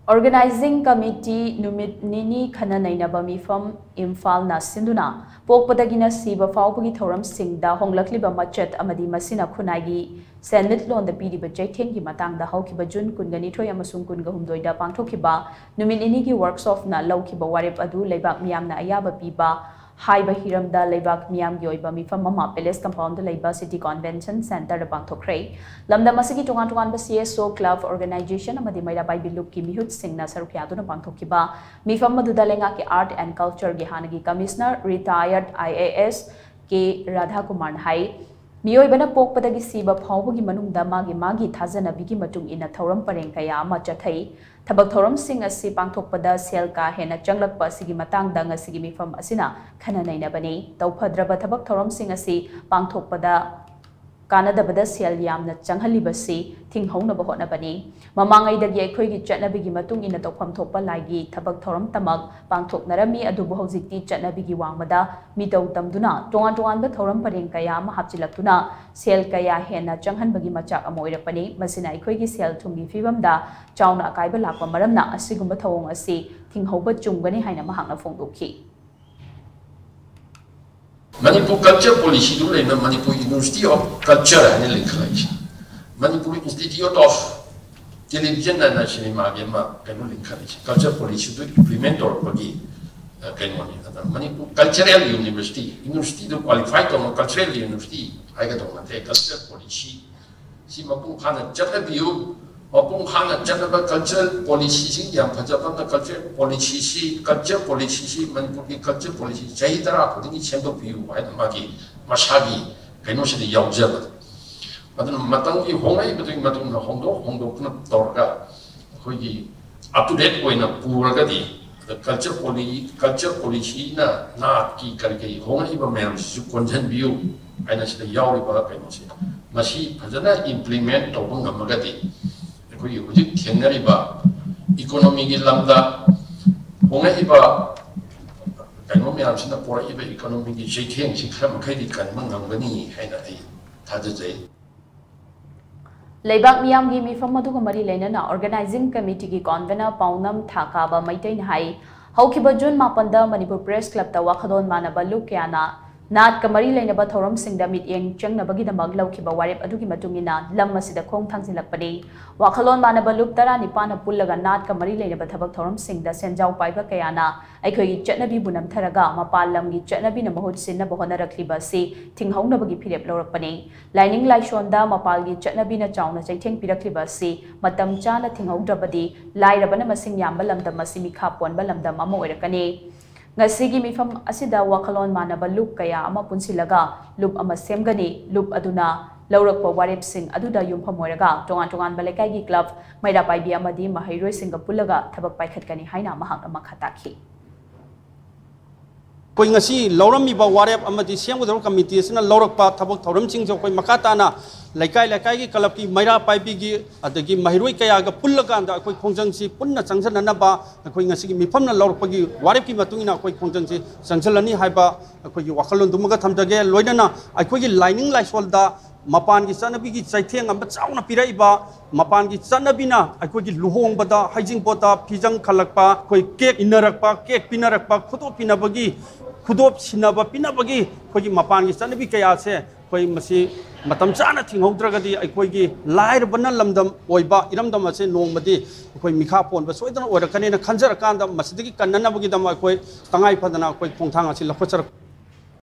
Organizing Committee Numit Nini Khanna Neinaba Meepham Imphal na shinduna Pokpadagina Shiba phaobagi Thouram Singda Honglakliba Machat Amadi masina khunnai Senmitlon the Piriba Cheithengi Matangda houkhiba Jun kungani amasung humdoida pangthokkhiba Numit Nini ki workshop na loukhiba warep adu leibak meeyamna ayaba piba Haiba hiramda leibak miyam gi oiba Meepham mama palace compound leiba city convention center da Pangthokhre lamda masigi tongan ba CSO club organization amadi maira bai biluk ki mihut singna sarukya duna pangthokkhiba Meepham maduda lenga ki art and culture gi hanagi commissioner retired IAS ke Radha Kumar hai Miyoibana Pokpadagina Shiba phaobagi manungda magi thajanabigi matung ina Thouram pareng kaya ama chathai Thabak Thouram sing asi pangthokkpada sel ka hena changlakpa sigi matangda ngasigi Meepham asina Khanna Neinabani tawphadraba thabak Thouram sing asi pangthokkpada kanadabada sel yamna changhalibasi thinghonaba hotnabani mamangaidagi aikhoigi chatnabigi matung ina tawpham thokpa laigi thabak Thouram tamak pangthoknarami adubu hojikti chatnabigi wangmada mitau tamduna tongan ba Thouram pareng kaya ama hapchilaktuna sel kaya hena changhanbagi machak ama oirakpani masina aikhoigi sel thumgi fibamda chauna akaiba lakpa maramna asigumba thawong asi thinghauba chumgani haina mahakna phongdokhi Manipur Culture Policy do lena Manipur University of Culture and Linkage. Manipur Institute of Television and Cinema can encourage culture policy to implement or bagi Manipur Cultural University to qualify to cultural university. I get on the culture policy. Si Mapung Khanna Jatabu Mapung Khanna Jataba cultural policy yang Pajapang culture policy Manipur culture policy Chaitara putting it sendo view I magi Mashagi cannot see the observer. But Matang Honglakliba between Matang Hondo Torga Hogi up to date when a Puragadi the culture policy na ki karike Honglakliba members to content view and as the Yauriba cannot see. Masi Pajana implement Tobunga Magadi. Thengariba economy lambda houkhiba kano myam sina poriba economy gi cheitheng sikhram khaidi kanmang ngangani haina ai thajai leibak miyam gi Meepham maduga mari leinana organizing committee gi convener paunam thakaba maitain hai houkhiba June 8 Manipur Press Club ta wakadon manaba lukyana Nat Kamari Neinaba Thouram Singda Meeting Changnabagi the Loukhiba warep adugi matungina lam masida khong thangsilakpani wakhalon manaba lup tara nipana pullaga Nat Kamari Neinaba thabak Thouram Singda senjau paiba kayana aikhoi chatnabi bunam tharaga mapal lamgi chatnabi na mahut sinna bohonarakliba si thinghongnabagi phirep lorakpani lining laishonda mapalgi chatnabi na chauna cheitheng pirakliba si matam chana thinghogdrabadi lairabana masing yamba lamdam masimi khapon balamdam ama oirakani Ngasigi Meepham asida wakhalon manaba loop kaya ama punsilaga loop ama semgani loop aduna laurakpa warep sing aduda yumpham oiraga tongan balekai gi club maira paibi amadi mahairoi singa pullaga thabak paikhatkani haina mahakna makhatakhi koi ngasi lauramiba warep amadi semgudor committee sina laurakpa thabak Thouram sing jo koi makatana laikai gi club ki maira paibi gi adagi mahiroi kaya ga pullaga anda koi khongjang si punna changsanana ba koi ngasi gi Meepham na laurakpa gi warep ki matungina koi khongjang si changsalani haiba koi gi wakhalon dumaga thamjage loinana koi gi lining laisolda mapan gi chanabi gi cheitheng amba chauna piraiba mapan gi chanabina koi gi luhongbada haijing bota phijang khalakpa koi cake inarakpa cake pinarakpa khudo pinabagi khudop sinaba pinabagi koi gi mapan gi chanabi kaya se koi masi matam chana thinghogdragadi koi gi lairabana lamdam oiba iramdam ase nongmadi koi mikha pon ba soidana oirakani na khanjar kanda masidagi kannanabagi dama koi tangai phadana koi khongthang asi lakhochar